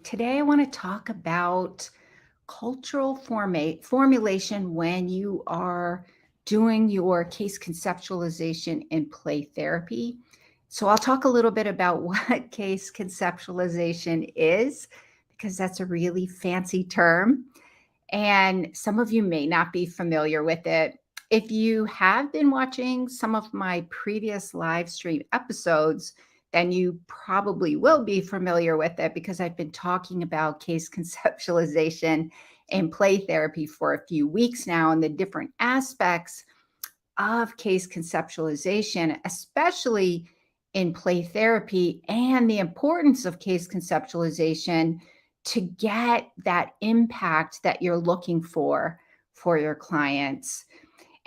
Today, I want to talk about cultural formulation when you are doing your case conceptualization in play therapy. So, I'll talk a little bit about what case conceptualization is, because that's a really fancy term, and some of you may not be familiar with it. If you have been watching some of my previous live stream episodes, then you probably will be familiar with it because I've been talking about case conceptualization and play therapy for a few weeks now and the different aspects of case conceptualization, especially in play therapy, and the importance of case conceptualization to get that impact that you're looking for your clients.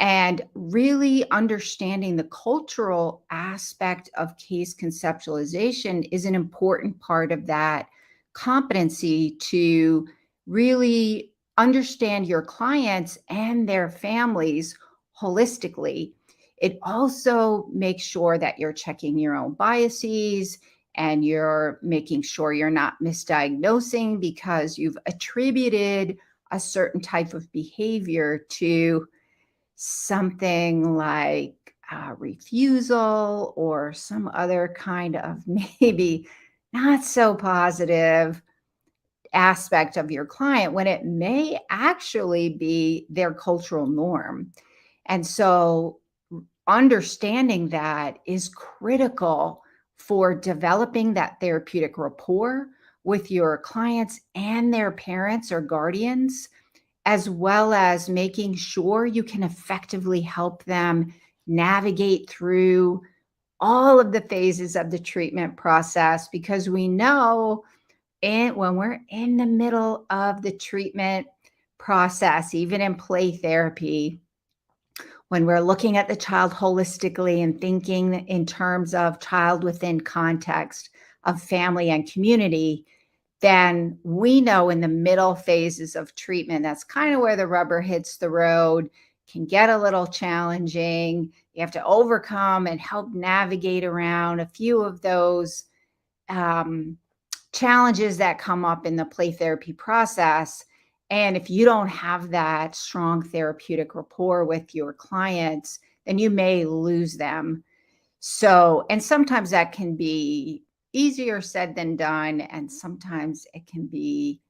And really understanding the cultural aspect of case conceptualization is an important part of that competency to really understand your clients and their families holistically. It also makes sure that you're checking your own biases and you're making sure you're not misdiagnosing because you've attributed a certain type of behavior to something like refusal or some other kind of maybe not so positive aspect of your client when it may actually be their cultural norm. And so understanding that is critical for developing that therapeutic rapport with your clients and their parents or guardians, as well as making sure you can effectively help them navigate through all of the phases of the treatment process. Because we know when we're in the middle of the treatment process, even in play therapy, when we're looking at the child holistically and thinking in terms of child within context of family and community, then we know in the middle phases of treatment, that's kind of where the rubber hits the road, can get a little challenging. You have to overcome and help navigate around a few of those challenges that come up in the play therapy process. And if you don't have that strong therapeutic rapport with your clients, then you may lose them. So, and sometimes that can be easier said than done, and sometimes it can be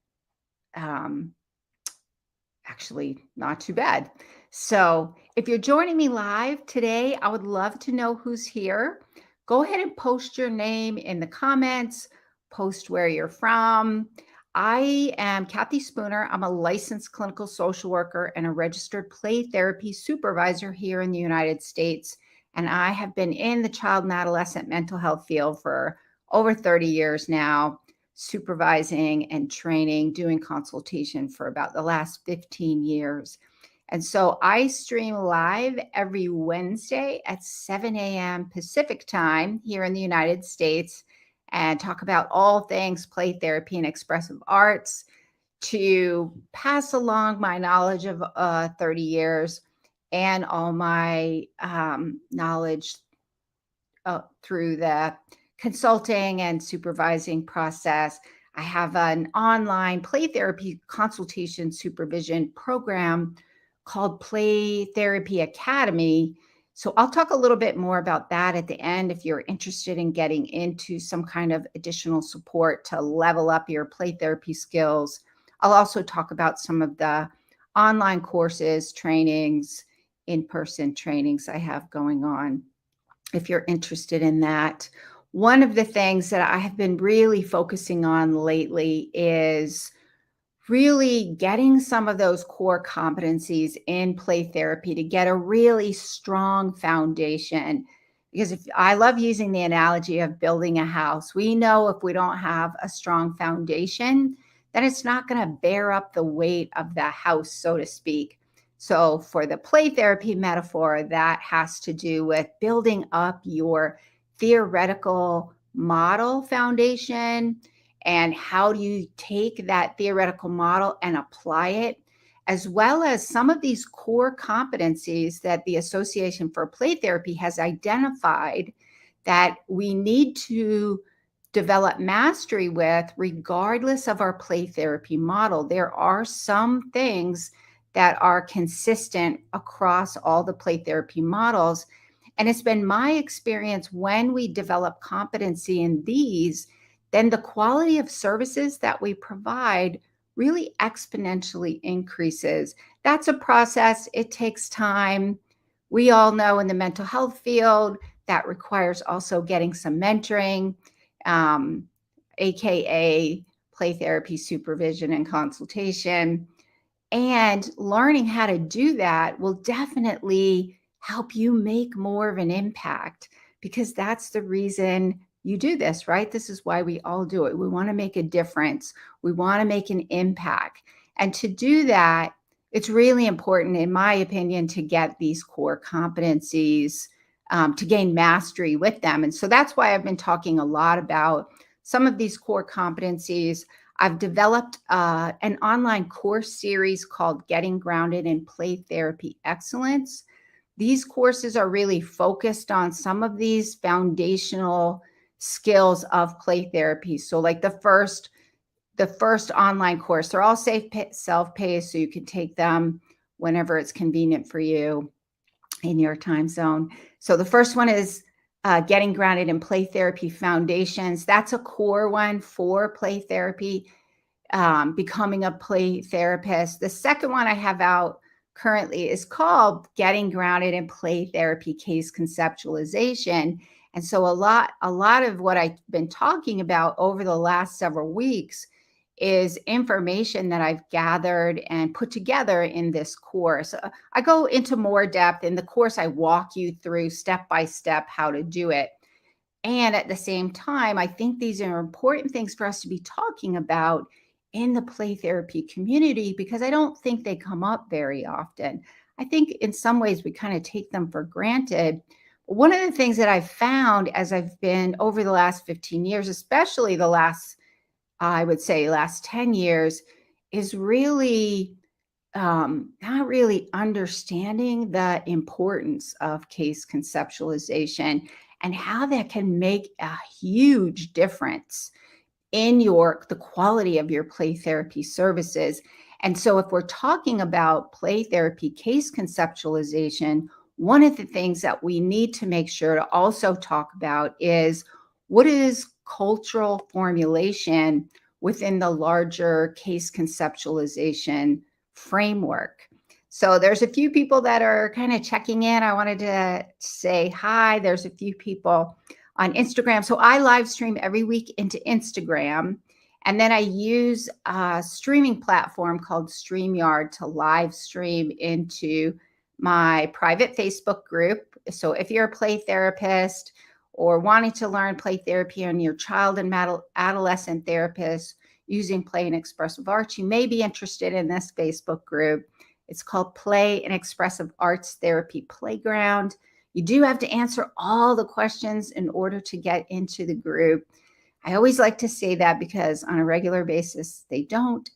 actually not too bad. So, if you're joining me live today, I would love to know who's here. Go ahead and post your name in the comments, post where you're from. I am Kathy Spooner. I'm a licensed clinical social worker and a registered play therapy supervisor here in the United States. And I have been in the child and adolescent mental health field for over 30 years now, supervising and training, doing consultation for about the last 15 years. And so I stream live every Wednesday at 7 a.m. Pacific time here in the United States and talk about all things play therapy and expressive arts to pass along my knowledge of 30 years and all my knowledge through the consulting and supervising process. I have an online play therapy consultation supervision program called Play Therapy Academy. So I'll talk a little bit more about that at the end if you're interested in getting into some kind of additional support to level up your play therapy skills. I'll also talk about some of the online courses, trainings, in-person trainings I have going on if you're interested in that. One of the things that I have been really focusing on lately is really getting some of those core competencies in play therapy to get a really strong foundation. Because if I love using the analogy of building a house, we know if we don't have a strong foundation, then it's not going to bear up the weight of the house, so to speak. So for the play therapy metaphor, that has to do with building up your theoretical model foundation. And how do you take that theoretical model and apply it, as well as some of these core competencies that the Association for Play Therapy has identified that we need to develop mastery with, regardless of our play therapy model. There are some things that are consistent across all the play therapy models. And it's been my experience when we develop competency in these, then the quality of services that we provide really exponentially increases. That's a process. It takes time. We all know in the mental health field that requires also getting some mentoring, um, AKA play therapy supervision and consultation. And learning how to do that will definitely help you make more of an impact, because that's the reason you do this, right? This is why we all do it. We want to make a difference. We want to make an impact. And to do that, it's really important, in my opinion, to get these core competencies, to gain mastery with them. And so that's why I've been talking a lot about some of these core competencies. I've developed an online course series called Getting Grounded in Play Therapy Excellence. These courses are really focused on some of these foundational skills of play therapy. So like the first online course, they're all self-paced, so you can take them whenever it's convenient for you in your time zone. So the first one is Getting Grounded in Play Therapy Foundations. That's a core one for play therapy, becoming a play therapist. The second one I have out currently is called Getting Grounded in Play Therapy Case Conceptualization. And so a lot of what I've been talking about over the last several weeks is information that I've gathered and put together in this course. I go into more depth in the course. I walk you through step by step how to do it. And at the same time, I think these are important things for us to be talking about in the play therapy community, because I don't think they come up very often. I think in some ways we kind of take them for granted. One of the things that I've found as I've been over the last 15 years, especially the last, I would say last 10 years, is really not really understanding the importance of case conceptualization and how that can make a huge difference in the quality of your play therapy services. And so if we're talking about play therapy case conceptualization, one of the things that we need to make sure to also talk about is, what is cultural formulation within the larger case conceptualization framework? So there's a few people that are kind of checking in. I wanted to say hi. There's a few people on Instagram. So I live stream every week into Instagram. And then I use a streaming platform called StreamYard to live stream into my private Facebook group. So if you're a play therapist or wanting to learn play therapy on your child and adolescent therapist using play and expressive arts, you may be interested in this Facebook group. It's called Play and Expressive Arts Therapy Playground. You do have to answer all the questions in order to get into the group. I always like to say that because on a regular basis, they don't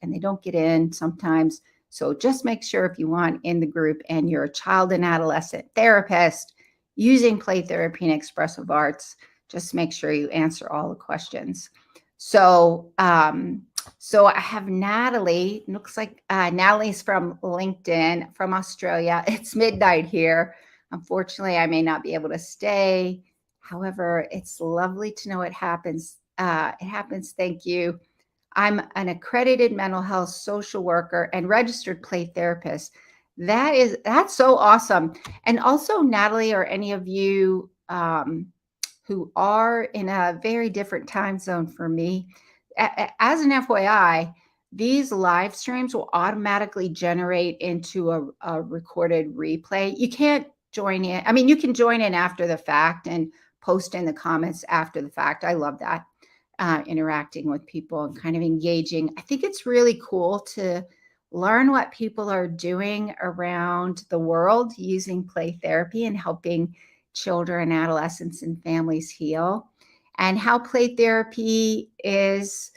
get in sometimes. So just make sure, if you want in the group and you're a child and adolescent therapist using play therapy and expressive arts, just make sure you answer all the questions. So I have Natalie. Looks like Natalie's from LinkedIn, from Australia. It's midnight here. Unfortunately, I may not be able to stay. However, it's lovely to know it happens. It happens. Thank you. I'm an mental health social worker and registered play therapist. That's so awesome. And also, Natalie, or any of you who are in a very different time zone for me, as an FYI, these live streams will automatically generate into a recorded replay. You can't join in. I mean, you can join in after the fact and post in the comments after the fact. I love that, interacting with people and kind of engaging. I think it's really cool to learn what people are doing around the world using play therapy and helping children, adolescents, and families heal, and how play therapy is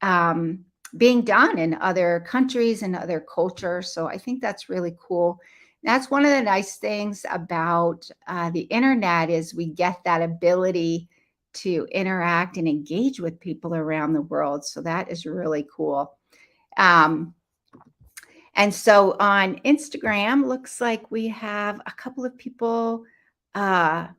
being done in other countries and other cultures. So I think that's really cool. That's one of the nice things about the internet, is we get that ability to interact and engage with people around the world. So that is really cool. And so on Instagram, looks like we have a couple of people, Davnia,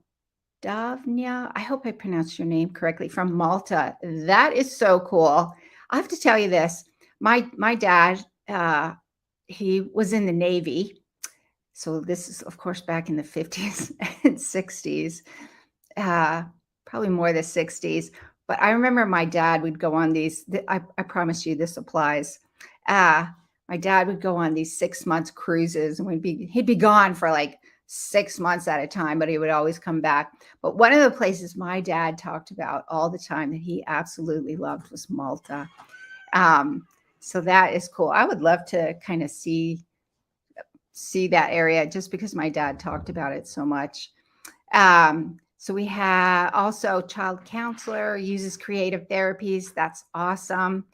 I hope I pronounced your name correctly, from Malta. That is so cool. I have to tell you this. My dad, he was in the Navy. So this is, of course, back in the 50s and 60s, probably more the 60s. But I remember my dad would go on these, I promise you this applies. My dad would go on these 6 month cruises, and he'd be gone for like 6 months at a time, but he would always come back. But one of the places my dad talked about all the time that he absolutely loved was Malta. So that is cool. I would love to kind of see that area just because my dad talked about it so much. So we have also child counselor, uses creative therapies. That's awesome.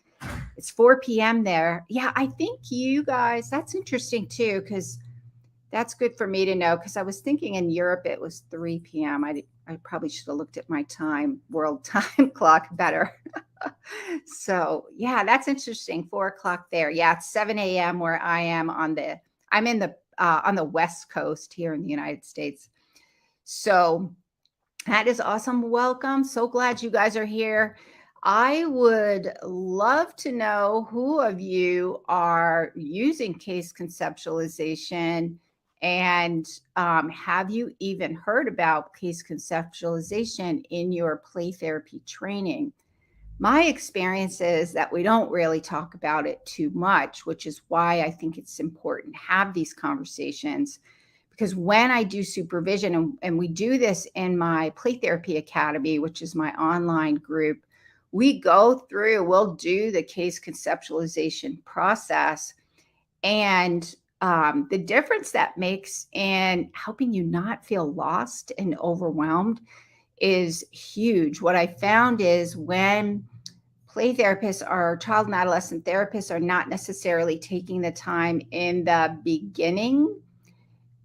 It's 4 p.m. there. Yeah, I think you guys, that's interesting too, because that's good for me to know, because I was thinking in Europe it was 3 p.m. I probably should have looked at my world time clock better. So yeah, that's interesting. 4 o'clock there. Yeah, it's 7 a.m. where I am on the West Coast here in the United States. So that is awesome. Welcome. So glad you guys are here. I would love to know who of you are using case conceptualization, and have you even heard about case conceptualization in your play therapy training? My experience is that we don't really talk about it too much, which is why I think it's important to have these conversations. Because when I do supervision, and we do this in my Play Therapy Academy, which is my online group, we'll do the case conceptualization process. And the difference that makes in helping you not feel lost and overwhelmed is huge. What I found is when play therapists or child and adolescent therapists are not necessarily taking the time in the beginning,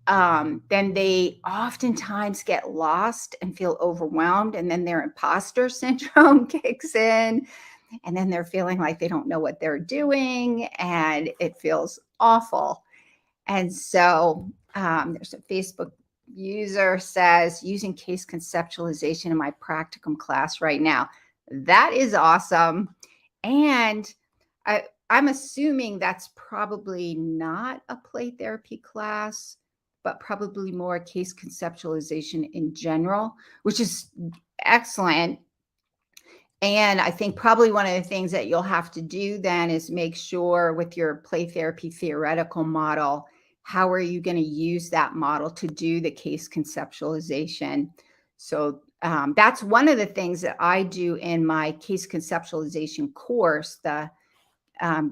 then they oftentimes get lost and feel overwhelmed, and then their imposter syndrome kicks in, and then they're feeling like they don't know what they're doing, and it feels awful. And so there's a Facebook user says, using case conceptualization in my practicum class right now. That is awesome. And I'm assuming that's probably not a play therapy class, but probably more case conceptualization in general, which is excellent. And I think probably one of the things that you'll have to do then is make sure with your play therapy theoretical model, how are you going to use that model to do the case conceptualization? So that's one of the things that I do in my case conceptualization course, the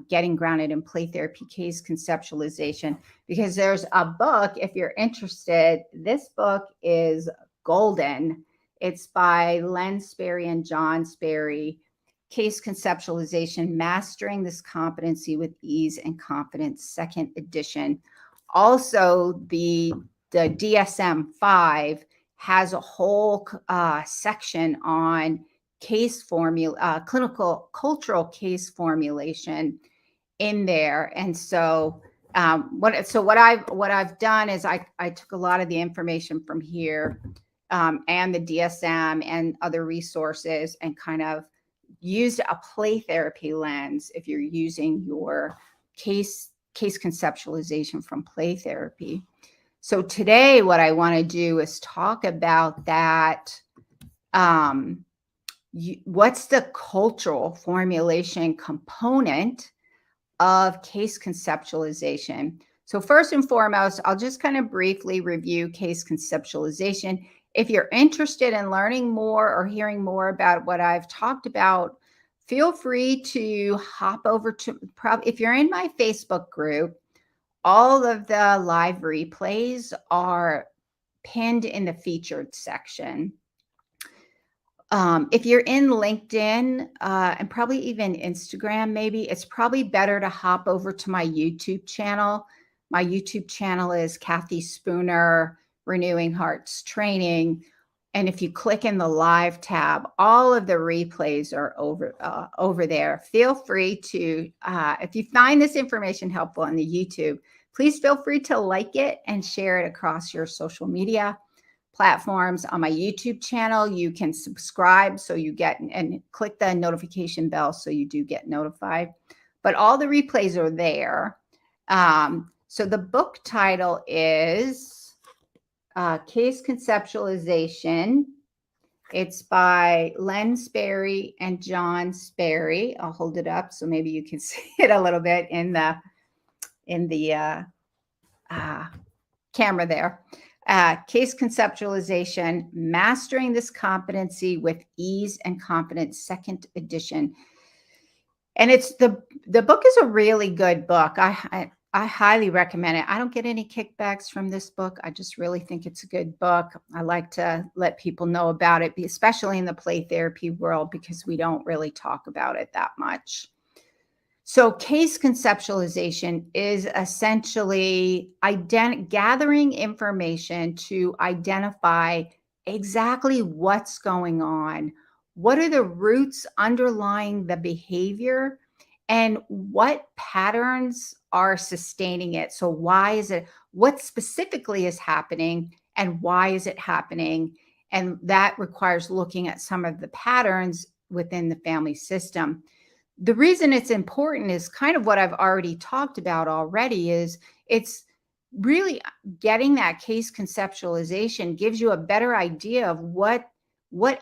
Getting Grounded in Play Therapy Case Conceptualization, because there's a book, if you're interested, this book is golden. It's by Len Sperry and John Sperry, Case Conceptualization, Mastering This Competency with Ease and Confidence, second edition. Also, the DSM-5 has a whole section on case formula, cultural case formulation in there. And so what I've done is I took a lot of the information from here and the DSM and other resources, and kind of used a play therapy lens if you're using your case conceptualization from play therapy. So today what I want to do is talk about that. What's the cultural formulation component of case conceptualization? So first and foremost, I'll just kind of briefly review case conceptualization. If you're interested in learning more or hearing more about what I've talked about, feel free to hop over to, if you're in my Facebook group, all of the live replays are pinned in the featured section. If you're in LinkedIn and probably even Instagram, maybe it's probably better to hop over to my YouTube channel. My YouTube channel is Kathy Spooner, Renewing Hearts Training. And if you click in the live tab, all of the replays are over there. Feel free to, if you find this information helpful on the YouTube, please feel free to like it and share it across your social media platforms. On my YouTube channel, you can subscribe so you get, and click the notification bell so you do get notified. But all the replays are there. So the book title is Case Conceptualization. It's by Len Sperry and John Sperry. I'll hold it up so maybe you can see it a little bit in the camera there. Case Conceptualization, Mastering This Competency with Ease and Confidence, second edition. And it's the book is a really good book. I highly recommend it. I don't get any kickbacks from this book. I just really think it's a good book. I like to let people know about it, especially in the play therapy world, because we don't really talk about it that much. So case conceptualization is essentially gathering information to identify exactly what's going on. What are the roots underlying the behavior, and what patterns are sustaining it? So why is it, what specifically is happening, and why is it happening? And that requires looking at some of the patterns within the family system. The reason it's important is kind of what I've already talked about already, is it's really getting that case conceptualization gives you a better idea of what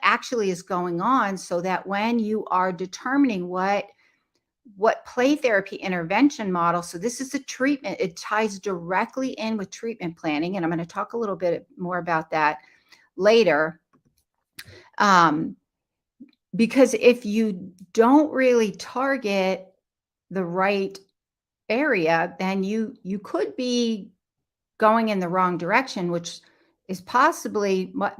actually is going on, so that when you are determining what play therapy intervention model, so this is a treatment, it ties directly in with treatment planning, and I'm going to talk a little bit more about that later. Because if you don't really target the right area, then you could be going in the wrong direction, which is probably what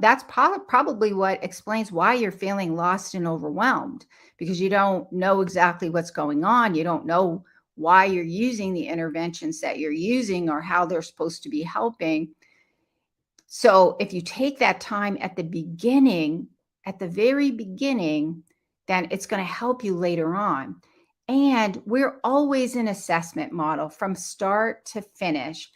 explains why you're feeling lost and overwhelmed, because you don't know exactly what's going on. You don't know why you're using the interventions that you're using or how they're supposed to be helping. So if you take that time at the beginning, at the very beginning, then it's going to help you later on. And we're always an assessment model from start to finish,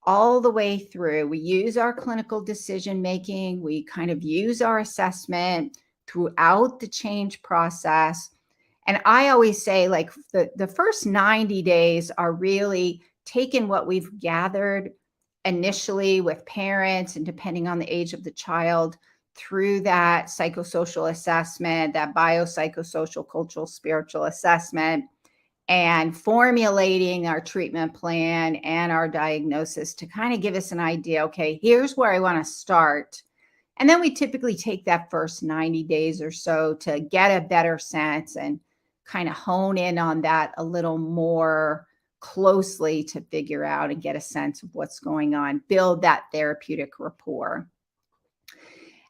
all the way through. We use our clinical decision making, we kind of use our assessment throughout the change process. And I always say, like, the first 90 days are really taking what we've gathered initially with parents, and depending on the age of the child, through that psychosocial assessment, that biopsychosocial, cultural, spiritual assessment, and formulating our treatment plan and our diagnosis to kind of give us an idea, okay, here's where I want to start. And then we typically take that first 90 days or so to get a better sense and kind of hone in on that a little more closely to figure out and get a sense of what's going on, build that therapeutic rapport.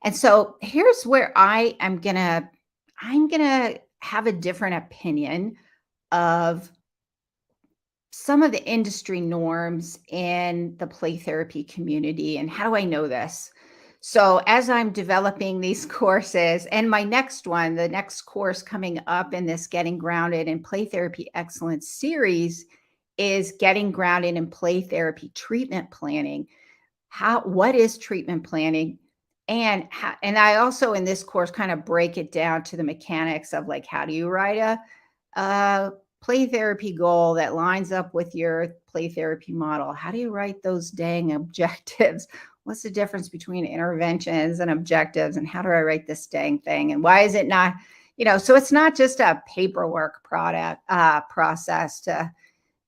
And so here's where I'm going to have a different opinion of some of the industry norms in the play therapy community. And how do I know this? So as I'm developing these courses, and my next one, the next course coming up in this Getting Grounded in Play Therapy Excellence series, is Getting Grounded in Play Therapy Treatment Planning. What is treatment planning? And I also in this course kind of break it down to the mechanics of, like, how do you write a play therapy goal that lines up with your play therapy model? How do you write those dang objectives? What's the difference between interventions and objectives? And how do I write this dang thing? And why is it not, so it's not just a paperwork process to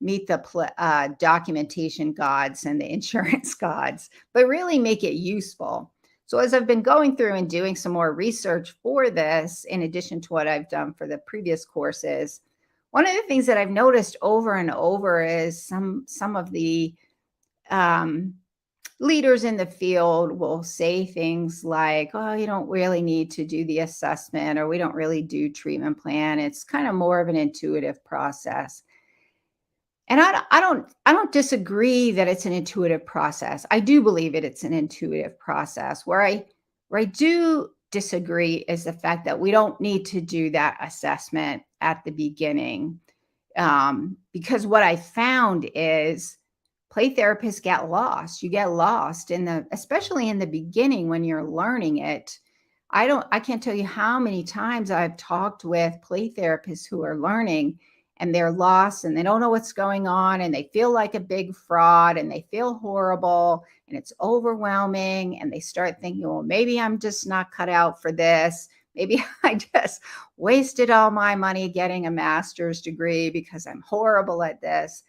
meet the documentation gods and the insurance gods, but really make it useful. So as I've been going through and doing some more research for this, in addition to what I've done for the previous courses, one of the things that I've noticed over and over is some of the leaders in the field will say things like, oh, you don't really need to do the assessment, or we don't really do treatment plan. It's kind of more of an intuitive process. And I don't disagree that it's an intuitive process. I do believe it's an intuitive process where Where I do disagree is the fact that we don't need to do that assessment at the beginning. Because what I found is play therapists get lost. You get lost especially in the beginning when you're learning it. I can't tell you how many times I've talked with play therapists who are learning and they're lost and they don't know what's going on and they feel like a big fraud and they feel horrible and it's overwhelming and they start thinking, well, maybe I'm just not cut out for this. Maybe I just wasted all my money getting a master's degree because I'm horrible at this.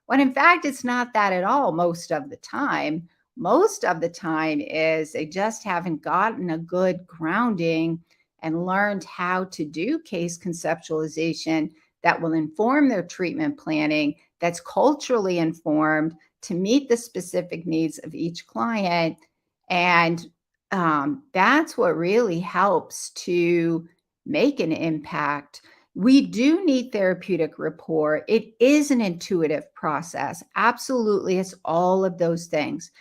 When in fact, it's not that at all most of the time. Most of the time is they just haven't gotten a good grounding and learned how to do case conceptualization that will inform their treatment planning, that's culturally informed to meet the specific needs of each client. And that's what really helps to make an impact. We do need therapeutic rapport. It is an intuitive process. Absolutely, it's all of those things.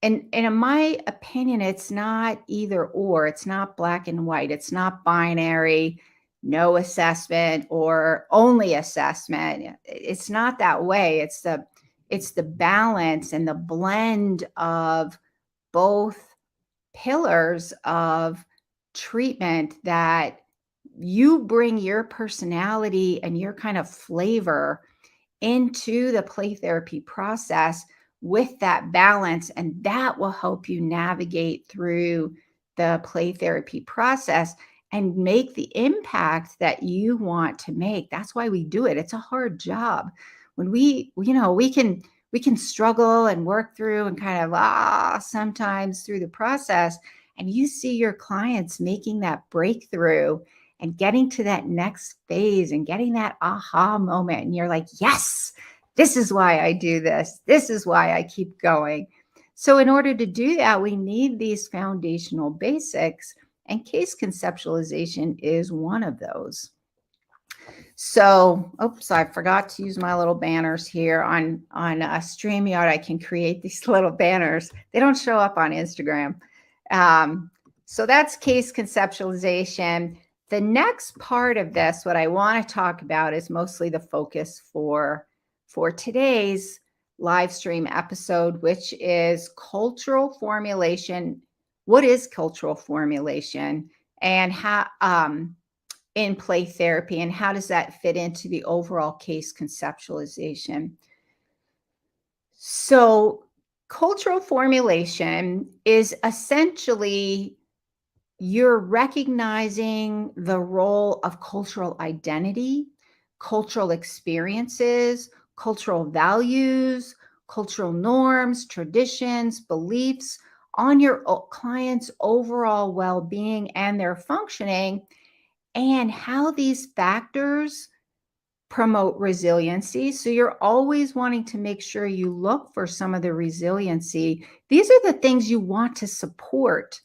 And in my opinion, it's not either or. It's not black and white. It's not binary, no assessment or only assessment. It's not that way. It's the balance and the blend of both pillars of treatment that you bring your personality and your kind of flavor into the play therapy process with that balance. And that will help you navigate through the play therapy process and make the impact that you want to make. That's why we do it. It's a hard job. When we can struggle and work through and kind of sometimes through the process, and you see your clients making that breakthrough and getting to that next phase and getting that aha moment. And you're like, yes, this is why I do this. This is why I keep going. So, in order to do that, we need these foundational basics, and case conceptualization is one of those. So, oops, I forgot to use my little banners here on StreamYard. I can create these little banners. They don't show up on Instagram. So that's case conceptualization. The next part of this, what I want to talk about, is mostly the focus for today's live stream episode, which is cultural formulation. What is cultural formulation, and how in play therapy, and how does that fit into the overall case conceptualization? So, cultural formulation is essentially you're recognizing the role of cultural identity, cultural experiences, cultural values, cultural norms, traditions, beliefs on your client's overall well being and their functioning, and how these factors promote resiliency. So you're always wanting to make sure you look for some of the resiliency. These are the things you want to support,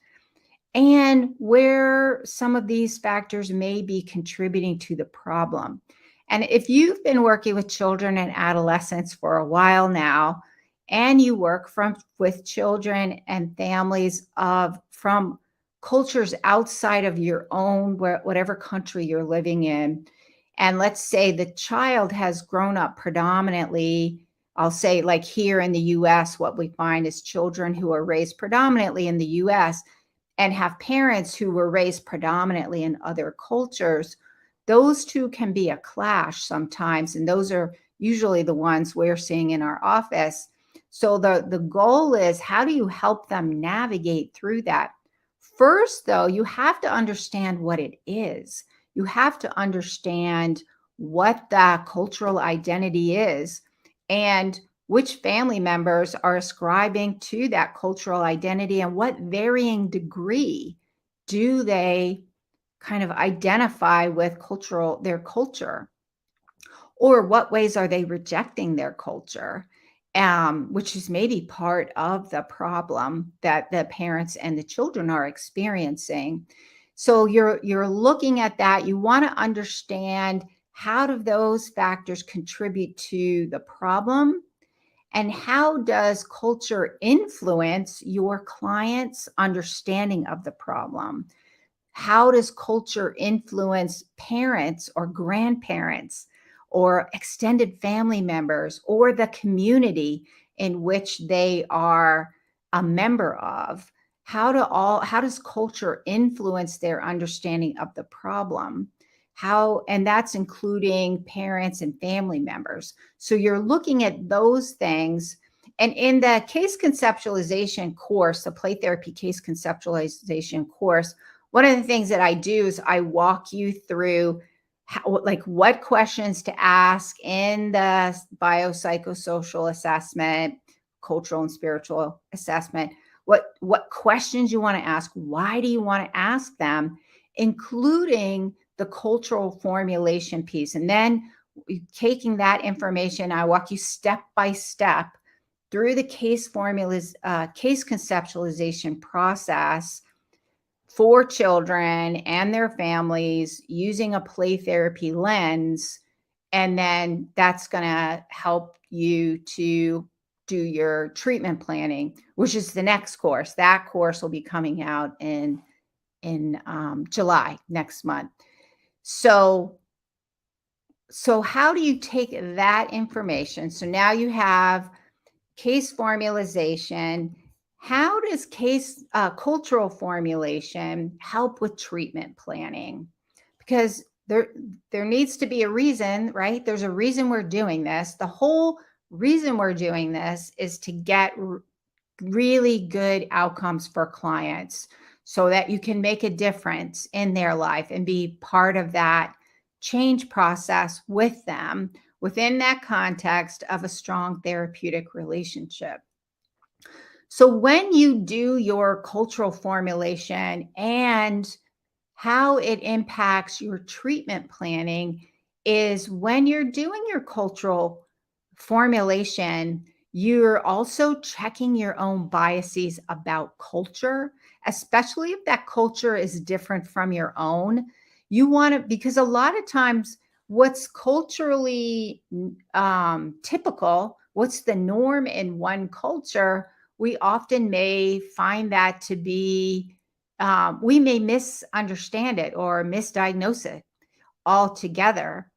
and where some of these factors may be contributing to the problem. And if you've been working with children and adolescents for a while now, and you work with children and families from cultures outside of your own, whatever country you're living in, and let's say the child has grown up predominantly, I'll say like here in the US, what we find is children who are raised predominantly in the US and have parents who were raised predominantly in other cultures. Those two can be a clash sometimes, and those are usually the ones we're seeing in our office. So the goal is, how do you help them navigate through that? First, though, you have to understand what it is. You have to understand what the cultural identity is and which family members are ascribing to that cultural identity, and what varying degree do they kind of identify with their culture, or what ways are they rejecting their culture, which is maybe part of the problem that the parents and the children are experiencing. So you're looking at that. You want to understand, how do those factors contribute to the problem, And how does culture influence your client's understanding of the problem? How does culture influence parents or grandparents or extended family members or the community in which they are a member of? How does culture influence their understanding of the problem? And that's including parents and family members. So you're looking at those things. And in the case conceptualization course, the play therapy case conceptualization course, one of the things that I do is I walk you through like what questions to ask in the biopsychosocial assessment, cultural and spiritual assessment, what questions you want to ask, why do you want to ask them, including the cultural formulation piece. And then taking that information, I walk you step by step through the case formulas, case conceptualization process for children and their families using a play therapy lens. And then that's going to help you to do your treatment planning, which is the next course. That course will be coming out in July next month. So how do you take that information? So now you have case formalization. How does cultural formulation help with treatment planning? Because there needs to be a reason, right? There's a reason we're doing this. The whole reason we're doing this is to get really good outcomes for clients so that you can make a difference in their life and be part of that change process with them within that context of a strong therapeutic relationship. So when you do your cultural formulation and how it impacts your treatment planning is when you're doing your cultural formulation, you're also checking your own biases about culture, especially if that culture is different from your own. You want to, because a lot of times, what's culturally typical, what's the norm in one culture, we often may find that to be, we may misunderstand it or misdiagnose it altogether.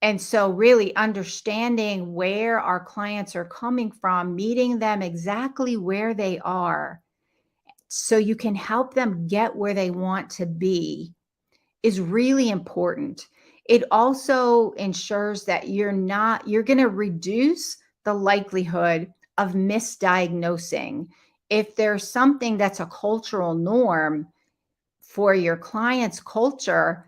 And so really understanding where our clients are coming from, meeting them exactly where they are so you can help them get where they want to be is really important. It also ensures that you're going to reduce the likelihood of misdiagnosing. If there's something that's a cultural norm for your client's culture,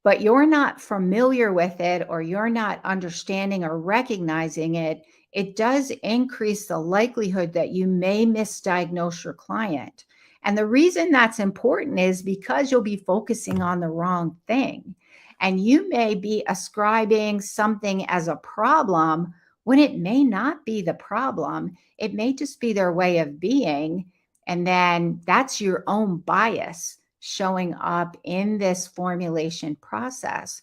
but you're not familiar with it or you're not understanding or recognizing it, it does increase the likelihood that you may misdiagnose your client. And the reason that's important is because you'll be focusing on the wrong thing. And you may be ascribing something as a problem when it may not be the problem. It may just be their way of being. And then that's your own bias showing up in this formulation process.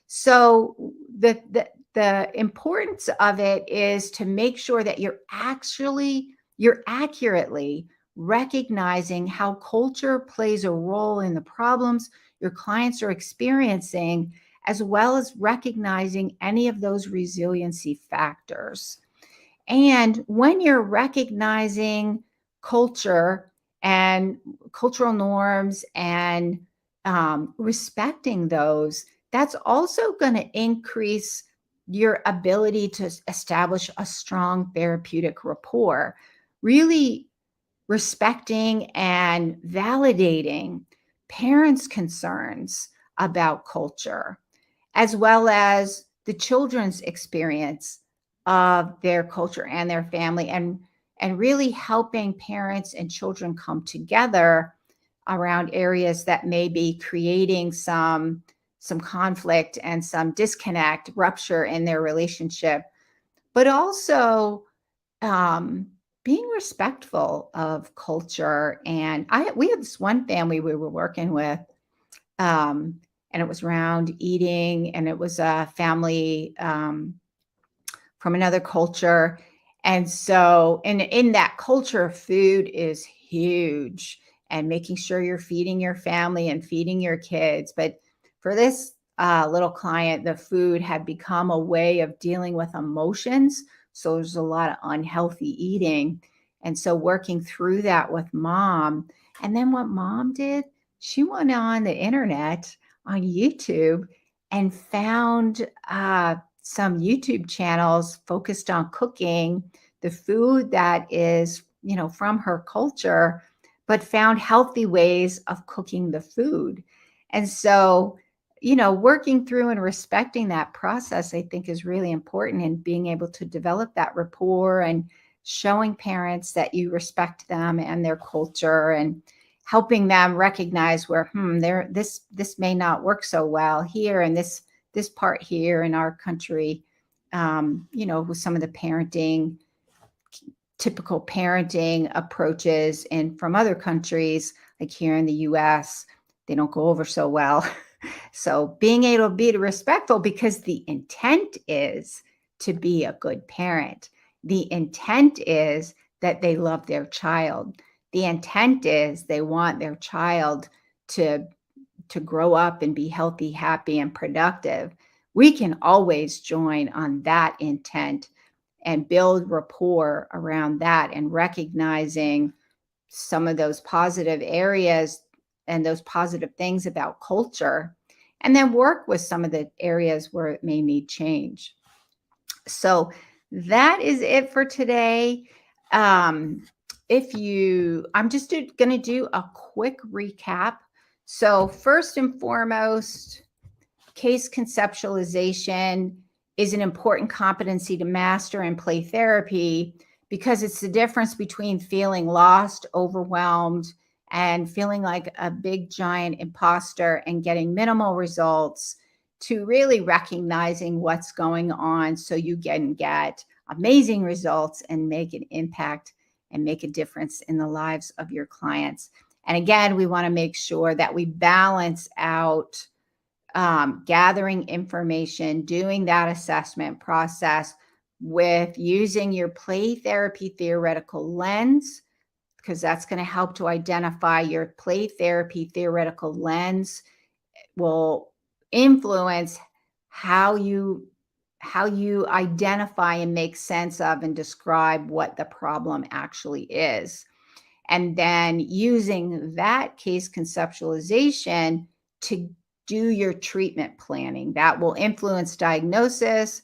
So the importance of it is to make sure that you're accurately recognizing how culture plays a role in the problems your clients are experiencing, as well as recognizing any of those resiliency factors. And when you're recognizing culture and cultural norms and respecting those, that's also going to increase your ability to establish a strong therapeutic rapport, really respecting and validating parents' concerns about culture, as well as the children's experience of their culture and their family, and really helping parents and children come together around areas that may be creating some conflict and some disconnect, rupture in their relationship, but also being respectful of culture. And we had this one family we were working with, and it was around eating, and it was a family from another culture. And so in that culture, food is huge, and making sure you're feeding your family and feeding your kids. But for this little client, the food had become a way of dealing with emotions. So there's a lot of unhealthy eating. And so working through that with mom. And then what mom did, she went on the internet on YouTube and found some YouTube channels focused on cooking the food that is, from her culture, but found healthy ways of cooking the food. And so, working through and respecting that process, I think, is really important, in being able to develop that rapport and showing parents that you respect them and their culture, and helping them recognize where this may not work so well here, and this part here in our country, with some of the typical parenting approaches, and from other countries, like here in the US, they don't go over so well. So being able to be respectful, because the intent is to be a good parent. The intent is that they love their child. The intent is they want their child to grow up and be healthy, happy, and productive. We can always join on that intent and build rapport around that, and recognizing some of those positive areas and those positive things about culture, and then work with some of the areas where it may need change. So that is it for today. I'm just going to do a quick recap. So first and foremost, case conceptualization is an important competency to master in play therapy, because it's the difference between feeling lost, overwhelmed, and feeling like a big giant imposter and getting minimal results, to really recognizing what's going on so you can get amazing results and make an impact and make a difference in the lives of your clients. And again, we want to make sure that we balance out gathering information, doing that assessment process, with using your play therapy theoretical lens, because that's going to help to identify your play therapy theoretical lens will influence how you identify and make sense of and describe what the problem actually is. And then using that case conceptualization to do your treatment planning. That will influence diagnosis.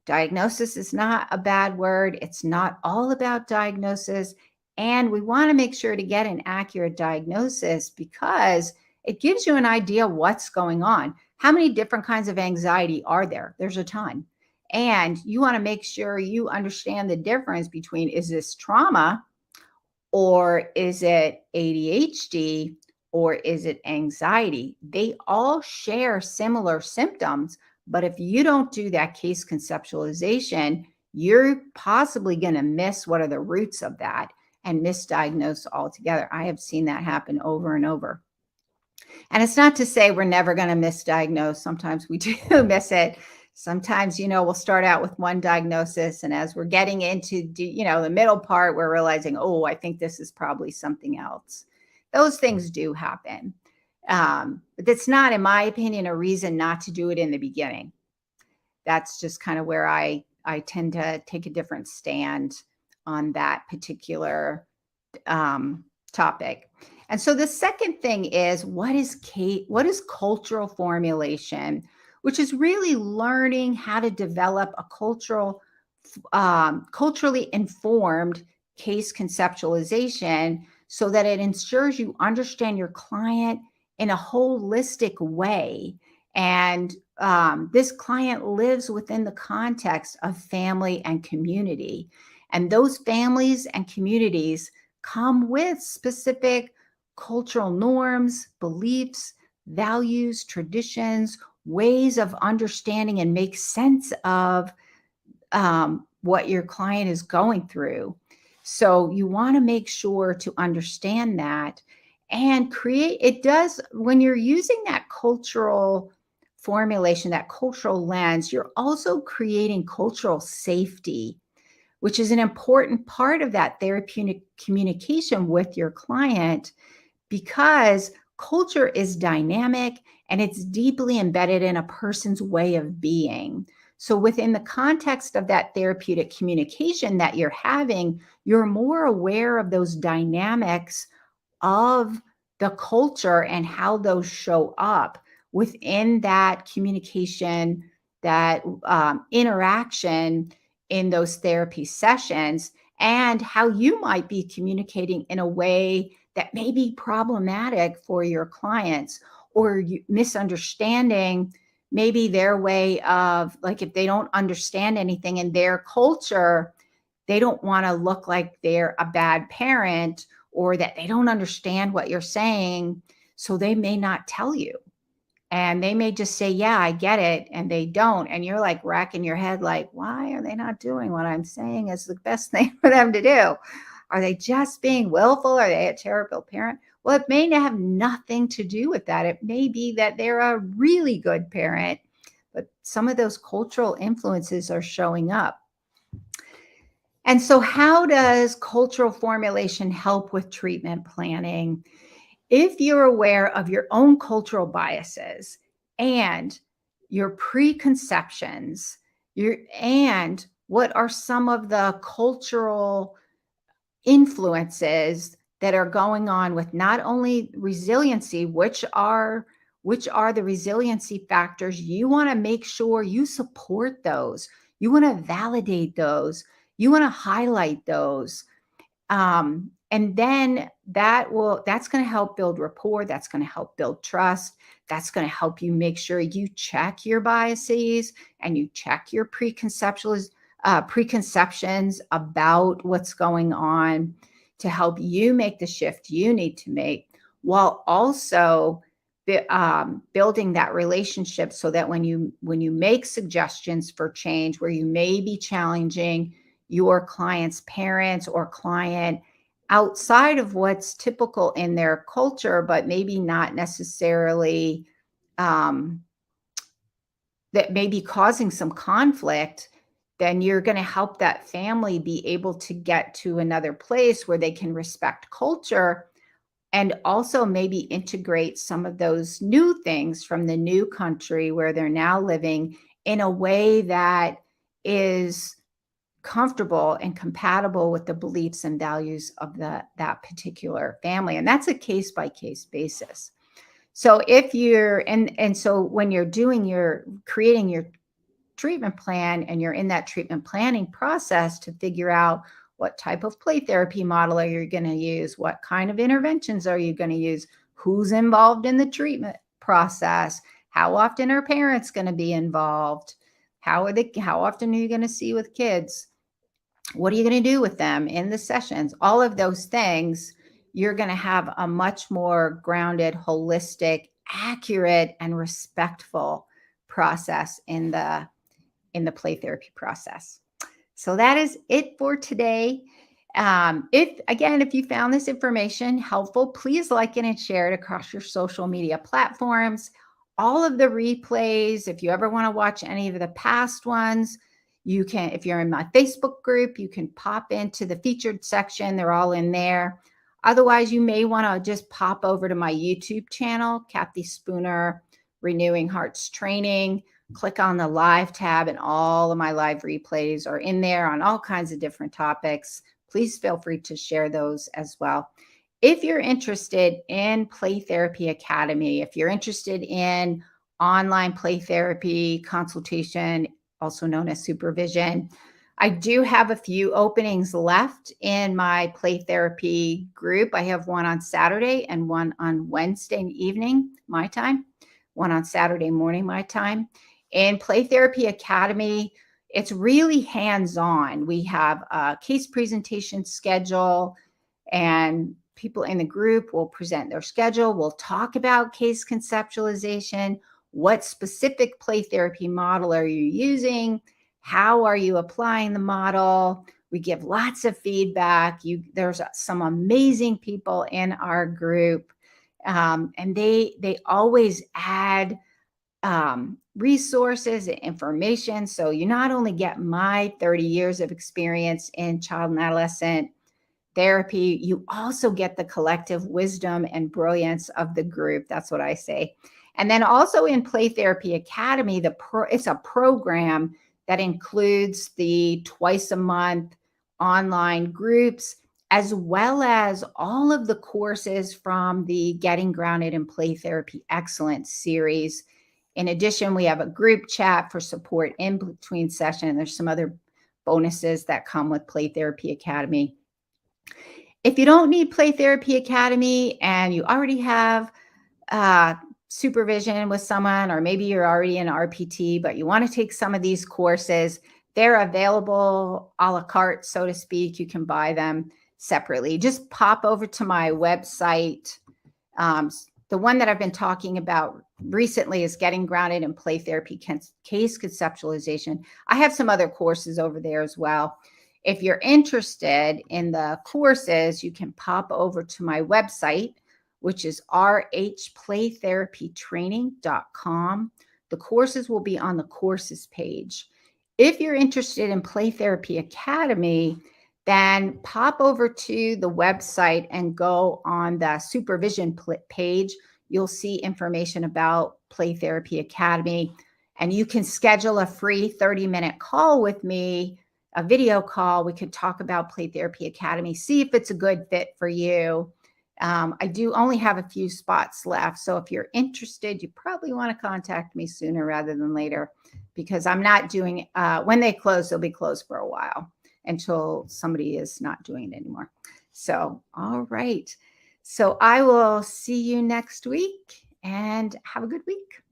Diagnosis is not a bad word. It's not all about diagnosis. And we want to make sure to get an accurate diagnosis, because it gives you an idea what's going on. How many different kinds of anxiety are there? There's a ton. And you want to make sure you understand the difference between, is this trauma, or is it ADHD, or is it anxiety? They all share similar symptoms, but if you don't do that case conceptualization, you're possibly going to miss what are the roots of that and misdiagnose altogether. I have seen that happen over and over. And it's not to say we're never going to misdiagnose. Sometimes we do miss it. Sometimes, we'll start out with one diagnosis, and as we're getting into, the middle part, we're realizing, oh, I think this is probably something else. Those things do happen. But that's not, in my opinion, a reason not to do it in the beginning. That's just kind of where I tend to take a different stand on that particular topic. And so the second thing is, what is cultural formulation, which is really learning how to develop a culturally informed case conceptualization, so that it ensures you understand your client in a holistic way. And this client lives within the context of family and community. And those families and communities come with specific cultural norms, beliefs, values, traditions, ways of understanding and make sense of what your client is going through. So you want to make sure to understand that and create, it does, when you're using that cultural formulation, that cultural lens, you're also creating cultural safety, which is an important part of that therapeutic communication with your client, because culture is dynamic and it's deeply embedded in a person's way of being. So within the context of that therapeutic communication that you're having, you're more aware of those dynamics of the culture and how those show up within that communication, that interaction in those therapy sessions, and how you might be communicating in a way that may be problematic for your clients, or misunderstanding maybe their way of, like, if they don't understand anything in their culture, they don't want to look like they're a bad parent, or that they don't understand what you're saying. So they may not tell you. And they may just say, yeah, I get it. And they don't. And you're like racking your head, like, why are they not doing what I'm saying is the best thing for them to do? Are they just being willful? Are they a terrible parent? Well, it may have nothing to do with that. It may be that they're a really good parent, but some of those cultural influences are showing up. And so, how does cultural formulation help with treatment planning? If you're aware of your own cultural biases and your preconceptions, and what are some of the cultural influences that are going on with not only resiliency, which are the resiliency factors, you want to make sure you support those. You want to validate those. You want to highlight those. And then that's going to help build rapport. That's going to help build trust. That's going to help you make sure you check your biases and you check your preconceptions about what's going on, to help you make the shift you need to make, while also building that relationship, so that when you make suggestions for change where you may be challenging your client's parents or client outside of what's typical in their culture, but maybe not necessarily that may be causing some conflict, then you're going to help that family be able to get to another place where they can respect culture, and also maybe integrate some of those new things from the new country where they're now living in a way that is comfortable and compatible with the beliefs and values of that particular family. And that's a case by case basis. So if you're and so when you're creating your treatment plan, and you're in that treatment planning process to figure out what type of play therapy model are you going to use, what kind of interventions are you going to use, who's involved in the treatment process, how often are parents going to be involved, how often are you going to see with kids, what are you going to do with them in the sessions, all of those things. You're going to have a much more grounded, holistic, accurate, and respectful process in the play therapy process. So that is it for today. If you found this information helpful, please like it and share it across your social media platforms. All of the replays, if you ever want to watch any of the past ones, you can, if you're in my Facebook group, you can pop into the featured section. They're all in there. Otherwise, you may want to just pop over to my YouTube channel, Kathy Spooner, Renewing Hearts Training. Click on the live tab, and all of my live replays are in there on all kinds of different topics. Please feel free to share those as well. If you're interested in Play Therapy Academy, if you're interested in online play therapy consultation, also known as supervision, I do have a few openings left in my play therapy group. I have one on Saturday and one on Wednesday evening, my time, one on Saturday morning, my time. In Play Therapy Academy, it's really hands-on. We have a case presentation schedule, and people in the group will present their schedule. We'll talk about case conceptualization. What specific play therapy model are you using? How are you applying the model? We give lots of feedback. There's some amazing people in our group, and they always add resources and information. So you not only get my 30 years of experience in child and adolescent therapy, you also get the collective wisdom and brilliance of the group. That's what I say. And then also in Play Therapy Academy, it's a program that includes the twice a month online groups, as well as all of the courses from the Getting Grounded in Play Therapy Excellence series. In addition, we have a group chat for support in between sessions. There's some other bonuses that come with Play Therapy Academy. If you don't need Play Therapy Academy and you already have supervision with someone, or maybe you're already in RPT, but you want to take some of these courses, they're available a la carte, so to speak. You can buy them separately. Just pop over to my website. The one that I've been talking about recently is Getting Grounded in Play Therapy Case Conceptualization. I have some other courses over there as well. If you're interested in the courses, you can pop over to my website, which is rhplaytherapytraining.com. The courses will be on the courses page. If you're interested in Play Therapy Academy, then pop over to the website and go on the supervision page. You'll see information about Play Therapy Academy, and you can schedule a free 30-minute call with me, a video call. We could talk about Play Therapy Academy, see if it's a good fit for you. I do only have a few spots left. So if you're interested, you probably want to contact me sooner rather than later, because I'm not doing, when they close, they'll be closed for a while until somebody is not doing it anymore. So, all right. So I will see you next week, and have a good week.